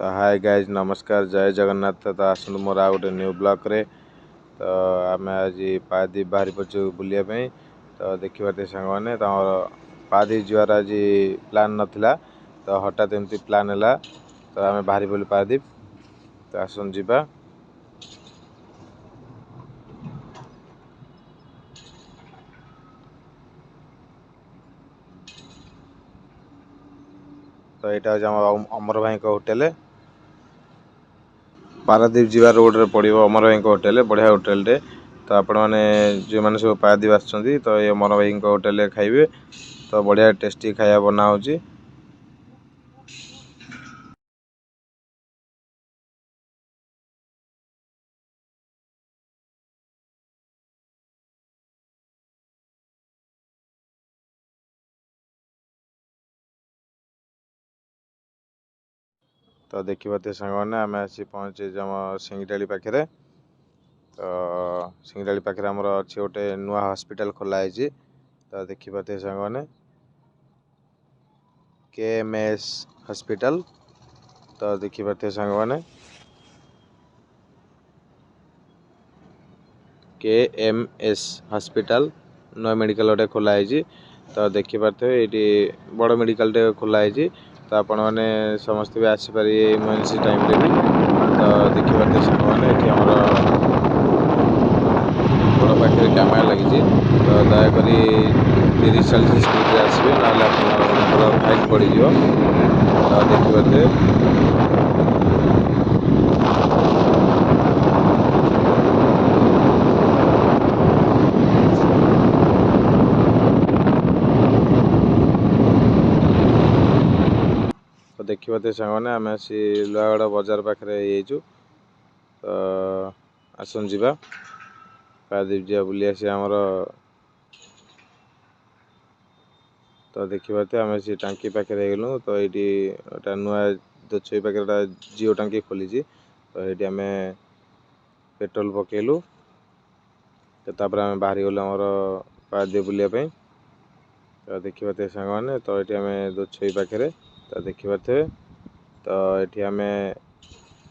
तो hi guys नमस्कार जय जगन्नाथ। तो आसतु मोर आ गोटे न्यू ब्लॉक रे। तो आम आज पारादीप बाहरी पड़ू बुलायापी। तो देखा सांग मैंने पारादीप जीवार आज प्लान नाला तो हठात एमती प्लान है। तो आम बाहरी पड़ू पारादीप। तो आसन जीवा। तो यहाँ हूँ अमर भाई होटेल पारादीप जीवा रोड रे पड़ो अमर भाई होटेल बढ़िया होटेल टे। तो आपण मैंने जो मैंने सब पारादीप आसुँच तो ये अमर भाई होटेल खाइबे। तो बढ़िया टेस्टी खाया बना होची। तो देखिए सांग मैंने आम आसी पहुँचे आम सिंगडाली पाखे। तो सिंगडाली पाखे आमर अच्छे गोटे नुआ हॉस्पिटल खोलाई। तो देखिए सांग मैंने KMS हॉस्पिटल। तो देखिए सांग मैंने KMS हॉस्पिटल नुआ मेडिकल गोटे खोलाई। तो देखिए ये बड़ मेडिकल टे खोलाई। तो आपण मैंने समस्त भी आसीपर इमरजेंसी टाइम रे भी। तो देखिए सांग मैंने बड़ पाखे कैमेरा लगी। तो दयाक 30-40 स्पीड आसवे ना फाइन पड़। तो देखिए तो देखिए सांग मैंने आम आसी लुआगड़ बजार पाखे येचु। तो आसन जीवा पारादीप जा बुली आसी आमर। तो देखिए आम से टांकी पाखे गलु। तो ये गोटा नुआ दोछई पाखे गोटा जिओ टांकी खोली। तो ये आम पेट्रोल पकेलु। तो तापर आम बाहरी गलु आमर पारादीप बुलायापी। तो देखिए सांग मैंने तो ये आम दोछई पाखे। तो देखिए तो ये आम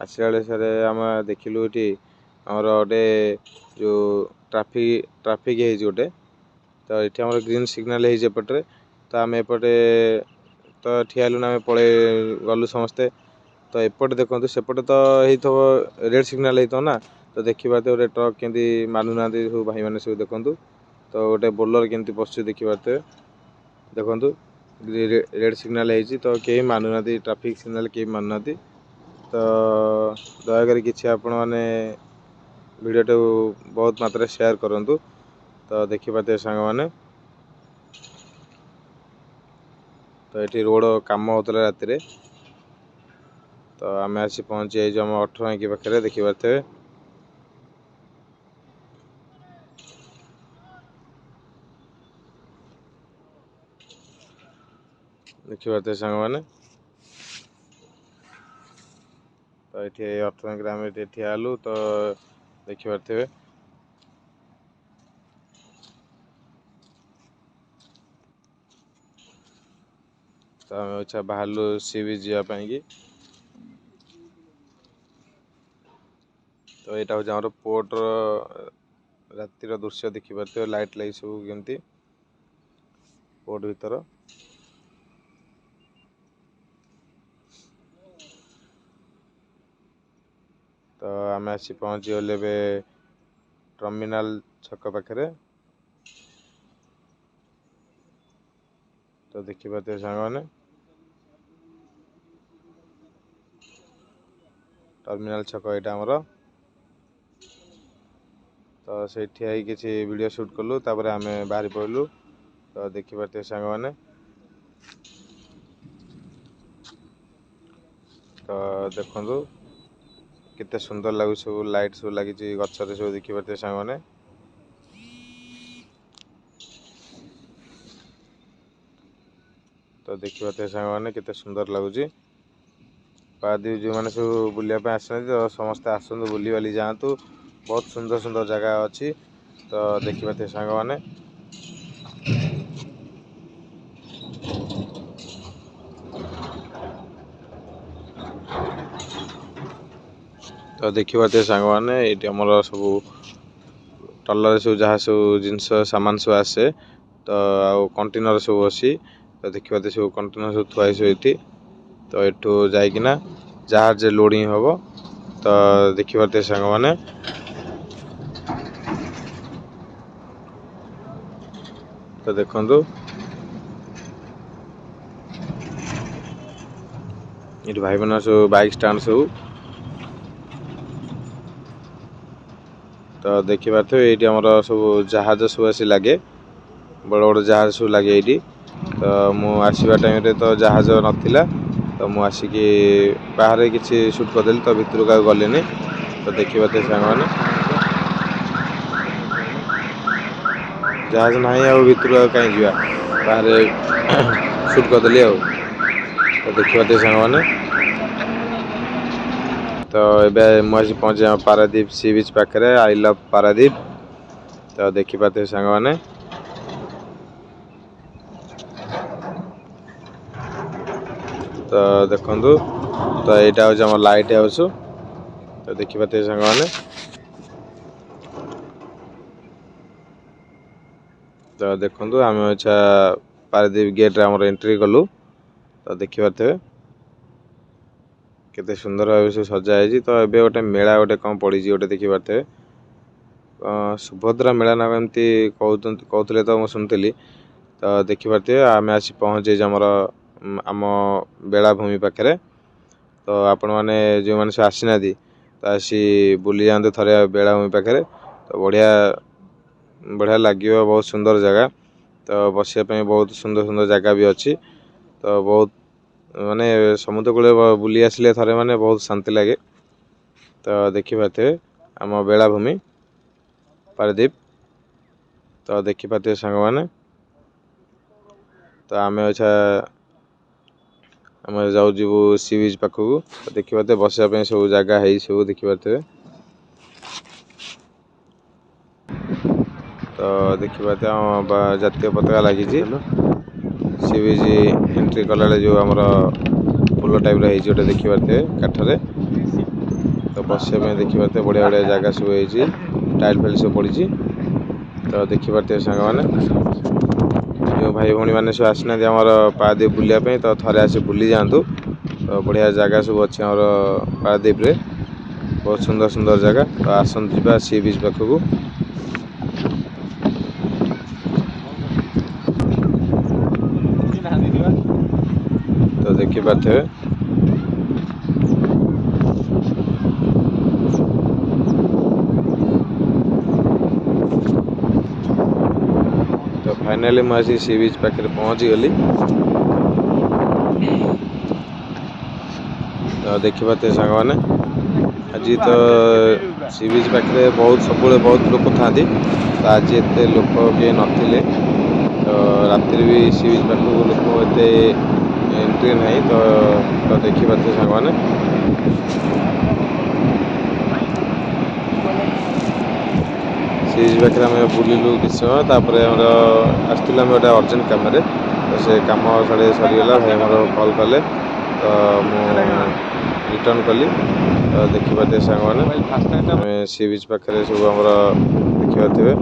आसला बेले सर आम देखिलु ये आमर गोटे जो ट्राफिक है गोटे। तो ये आम ग्रीन सिग्नाल है। तो आम एपटे तो ठिया हेलु आम पड़े गलु समस्ते। तो एपटे देखो सेपटे तो हो रेड सिग्नाल होता ना। तो देखिए गोटे ट्रक केमती मानुना सब भाई मैंने सब देखु। तो गोटे बोलर केमती पशु देखिए देखु रेड सिग्नाल है। तो कहीं मानुना ट्राफिक सिग्नाल कहीं मानुना। तो दयाक कि आपण मैंने वीडियो बहुत मात्रा शेयर करूँ। तो देखिए सांग मैंने तो ये रोड काम होता राति रे। तो आम आसी पहुँची जाइए आम 18 पाखे देखिए देखिए सांग मैंने तो ये 18 आम ठिया हेलु। तो देखिए तो आम अच्छा बाहर सी बीच जावाई। तो यहाँ हूँ आम पोर्टर रातिर दृश्य देखिए लाइट लगी सब केमती पोर्ट भीतर। तो आम आसी पहुँची गले टर्मिनाल छक पाखे। तो देखिए सांग मैंने टर्मिनाल छक यहाँ आमर। तो से किसी वीडियो शूट कलु। तापर आम बाहरी पड़ू। तो देखिए सांग मैंने तो देखु केते सुंदर लगुच सब लाइट सब लगी गचरे सब देखिए सांग मैंने। तो देखिए सांग मैंने केते सुंदर लगुच पारादीप जो मैंने सब बुलायापी आस। तो समस्ते आसतु बुली बाली जातु बहुत सुंदर सुंदर जगह अच्छी। तो देखिए सांग मैंने तो देखिए सांग मैंने ये आमर सब टलर सब जहाँ सब जिनस सामान सब आसे तो कंटेनर सब अच्छी तो देखिए सब कंटेनर सब थुआई ये तो यू जाइकिना जहाज लोडिंग हम तो देखिए सांग मैंने तो देखु ये भाई बहन सब बाइक स्टैंड सब तो देखी पारे ये आमर सब जहाज सब आसी लगे बड़ बड़ जहाज सब लगे ये तो मुझा टाइम तो जहाज नाला तो मुझे बाहर किसी सुट करदेली तो भितर का गलिनी तो देखी पारे सांग मैंने जहाज ना भितर कहीं जा बाहर सुट करदेली तो देखी पारे सांग मैंने तो ये मुझे पहुँचे पारादीप सी बीच पाखे आई लव पारादीप तो देखी पारे सांग मैंने तो देखु तो यहाँ हूँ आम लाइट हाउस तो देखी पारे सांग मैंने तो देखु आम अच्छा पारादीप गेट आम एंट्री कलु तो देखी पारे केते सुंदर भाव सब सजाई तो ये गोटे मेला गोटे कौन पड़ी गोटे देखी पारे सुभद्रा मेला ना एमती कहते तो मुझे शुणी तो देखी पारे आम आसी पहुँचे आमर आम बेलाभूमि पाखे तो आपण मैंने जो मैंने सब आसीना तो आसी बुली जाते थे बेलाभूमि पाखे तो बढ़िया बढ़िया लगे बहुत सुंदर जगह तो बसापी बहुत सुंदर सुंदर जगह भी अच्छी तो बहुत माने समुद्र कूल बुली आसिले थे माने बहुत शांति लगे तो देखी पारे आम बेलाभूमि पारादीप तो देखी पारे सांग मैंने तो आम अच्छा आम जाऊ जीवु सी बीच पाखक तो देखी पारे बसापी सब जगह है सब देखी पारे तो देखी पारे आम जातीय पताका लगी सी बीच एंट्री कला जो आमर पुल टाइप रोटे देखी पारे काठरे तो बसापी देखी पारे बढ़िया बढ़िया जगह सब है टाइल फाइल सब पड़ी तो देखी पारे सांग मैंने जो भाई भौणी मैंने सब आसना आमर पारादीप बुलायापी तो थे आसी बुली जातु तो बढ़िया जगह सब अच्छे आमर पारादीप रे बहुत सुंदर सुंदर जगह तो आसत जा सी बीच पाखक तो देखी पारे तो फाइनाली मुझे सी बीच पाखे पहुँची गली तो देखी पारे सांग मैंने आज तो सी बीच पाखे बहुत सब बहुत लोग था तो आज एत लोक किए नथिले तो राति भी सी बीच पाखक लोक एत एंट्री नहीं तो देखी पारे सांग मैंने सी बीच पाखे आम बुलिलु किस समय तापर आसला गोटे अर्जेंट कम तो से कम साढ़े सरीगला भाई मोर कल कले तो रिटर्न कली तो देखी पारे सांग मैंने सी बीच पाखे सब आम देखी पारे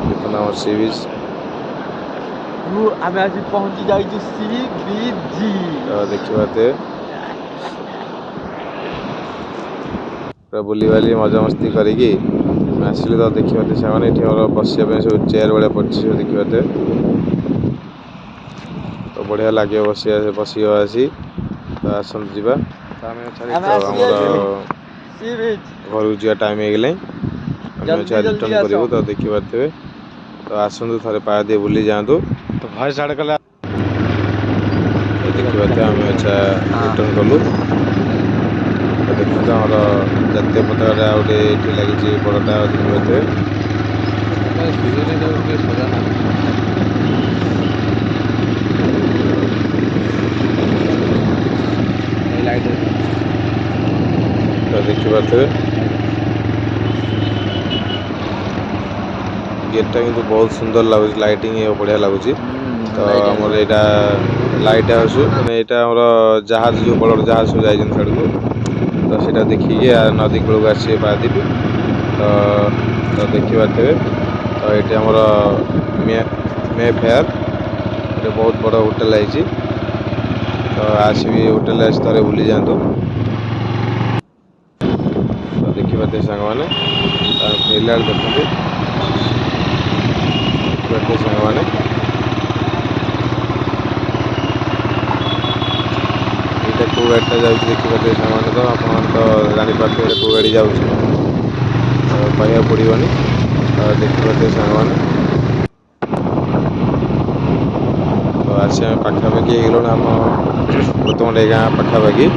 देखो आम सी बीच आम आज पहुंची जाइए सी बीच तो देखी पारे पूरा बुली बाली मजा मस्ती करी आसिले तो देखी पारे सांग ये बसापी सब चेयर भाया पड़ी सब देखी पारे तो बढ़िया लगे बसी आसी तो आसत जा घर जा टाइम हो गला रिटर्न करूँ तो देखी पारे तो आसतु थे पारादीप बुली जातु तो भाई साढ़े कले देखी पारे आम अच्छा रिटर्न कलु तो देखो आमर जातीय पताका गोटे ये लगी बड़टा देखी पारे तो देखी पारे गेटा किंतु बहुत सुंदर लगुच लाइटिंग बढ़िया लगुच तो आमर यहाँ लाइट हाउस मैंने यहाँ आम जहाज जो बड़ जहाज सब जाए छाड़ ତ ସେଇଟା ଦେଖିକି ନଦୀ କୂଳକୁ ଆସିବେ ପାରାଦ୍ୱୀପ। ତ ଦେଖିପାରୁଥିବେ। ତ ଏଠି ଆମର ମେ ଫେୟାର ଗୋଟେ ବହୁତ ବଡ଼ ହୋଟେଲ ହେଇଛି। ତ ଆସିବି ହୋଟେଲରେ ଆସି ଥରେ ବୁଲି ଯାଆନ୍ତୁ। ତ ଦେଖିପାରୁଥିବେ ସାଙ୍ଗମାନେ ଫେରିଲା ବେଳେ ଦେଖନ୍ତୁ। ଦେଖିପାରୁଥିବେ ସାଙ୍ଗମାନେ ଏଇଟା କେଉଁ ଗାଡ଼ିଟା ଯାଉଛି ଦେଖିପାରୁଥିବେ ସାଙ୍ଗମାନେ। ତ ଆପଣମାନେ ତ ଜାଣିପାରୁଥିବେ କେଉଁ ଗାଡ଼ି ଯାଉଛି, କହିବାକୁ ପଡ଼ିବନି। ତ ଦେଖିପାରୁଥିବେ ସାଙ୍ଗମାନେ। ତ ଆସି ଆମେ ପାଖାପାଖି ହେଇଗଲୁଣି ଆମ ପ୍ରଥମଟେ ଗାଁ ପାଖାପାଖି।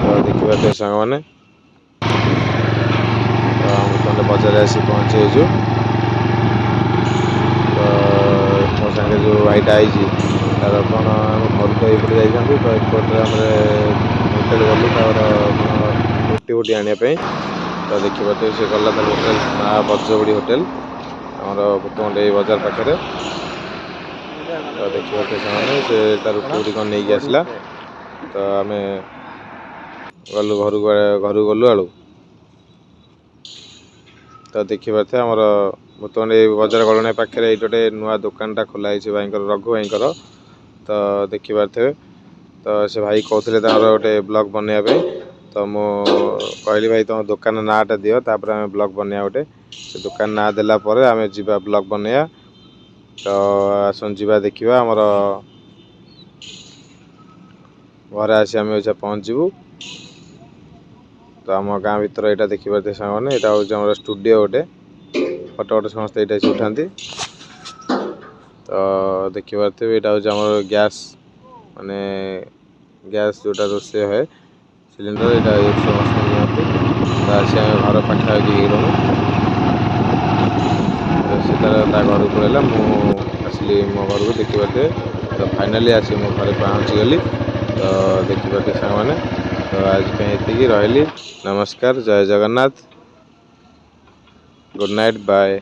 ତ ଦେଖିପାରୁଥିବେ ସାଙ୍ଗମାନେ। ତ ଆମେ ବର୍ତ୍ତମାନ ବଜାରରେ ଆସି ପହଞ୍ଚିଯାଇଛୁ। ତ ମୋ ସାଙ୍ଗେ ଯେଉଁ ଭାଇଟା ହେଇଛି ତାର କ'ଣ ଆମ ଘରୁ ତ ଏଇପଟେ ଯାଇଥାନ୍ତୁ। ତ ଏପଟରେ ଆମର ହୋଟେଲ ଗଲୁ ତାର କ'ଣ ରୁଟି ଆଣିବା ପାଇଁ। ତ ଦେଖିପାରୁଥିବେ ସେ ଗଲା ତାର ହୋଟେଲ ମା ବଜ୍ରଗୁଡ଼ି ହୋଟେଲ ଆମର ପ୍ରଥମଟେ ଏଇ ବଜାର ପାଖରେ। ତ ଦେଖିପାରୁଥିବେ ସେମାନେ ସେ ତା ରୁଟି କ'ଣ ନେଇକି ଆସିଲା। ତ ଆମେ ଗଲୁ ଘରକୁ ଗଲୁ ଆଳୁ। ତ ଦେଖିପାରୁଥିବେ ଆମର ବର୍ତ୍ତମାନ ଏଇ ବଜାର ଗଳଣା ପାଖରେ ଏଇଠି ଗୋଟେ ନୂଆ ଦୋକାନଟା ଖୋଲା ହେଇଛି ଭାଇଙ୍କର, ରଘୁ ଭାଇଙ୍କର। ତ ଦେଖିପାରୁଥିବେ। ତ ସେ ଭାଇ କହୁଥିଲେ ତାଙ୍କର ଗୋଟେ ବ୍ଲଗ ବନେଇବା ପାଇଁ। ତ ମୁଁ କହିଲି ଭାଇ ତୁମ ଦୋକାନ ନାଁଟା ଦିଅ, ତାପରେ ଆମେ ବ୍ଲଗ ବନେଇବା ଗୋଟେ। ସେ ଦୋକାନ ନାଁ ଦେଲା ପରେ ଆମେ ଯିବା ବ୍ଲଗ ବନେଇବା। ତ ଆସନ୍ତୁ ଯିବା ଦେଖିବା। ଆମର ଘରେ ଆସି ଆମେ ପହଞ୍ଚିବୁ। ତ ଆମ ଗାଁ ଭିତରେ ଏଇଟା ଦେଖିପାରୁଥିବେ ସାଙ୍ଗମାନେ। ଏଇଟା ହେଉଛି ଆମର ଷ୍ଟୁଡ଼ିଓ ଗୋଟେ, ଫଟୋ ସମସ୍ତେ ଏଇଟା ଆସି ଉଠାନ୍ତି। ତ ଦେଖିପାରୁଥିବେ ଏଇଟା ହେଉଛି ଆମର ଗ୍ୟାସ୍, ମାନେ ଗ୍ୟାସ୍ ଯେଉଁଟା ରୋଷେଇ ହୁଏ ସିଲିଣ୍ଡର। ଏଇଟା ସମସ୍ତେ ନିଅନ୍ତି। ତ ଆସି ଆମେ ଘର ପାଖାପାଖି ହେଇଗଲୁଣୁ। ସେ ତା ଘରକୁ ପଳେଇଲା, ମୁଁ ଆସିଲି ମୋ ଘରକୁ। ଦେଖିପାରୁଥିବେ ତ ଫାଇନାଲି ଆସି ମୁଁ ଘରେ ପହଞ୍ଚିଗଲି। ତ ଦେଖିପାରୁଥିବେ ସାଙ୍ଗମାନେ। ତ ଆଜି ପାଇଁ ଏତିକି, ରହିଲି। ନମସ୍କାର, ଜୟ ଜଗନ୍ନାଥ, ଗୁଡ୍ ନାଇଟ୍, ବାଏ।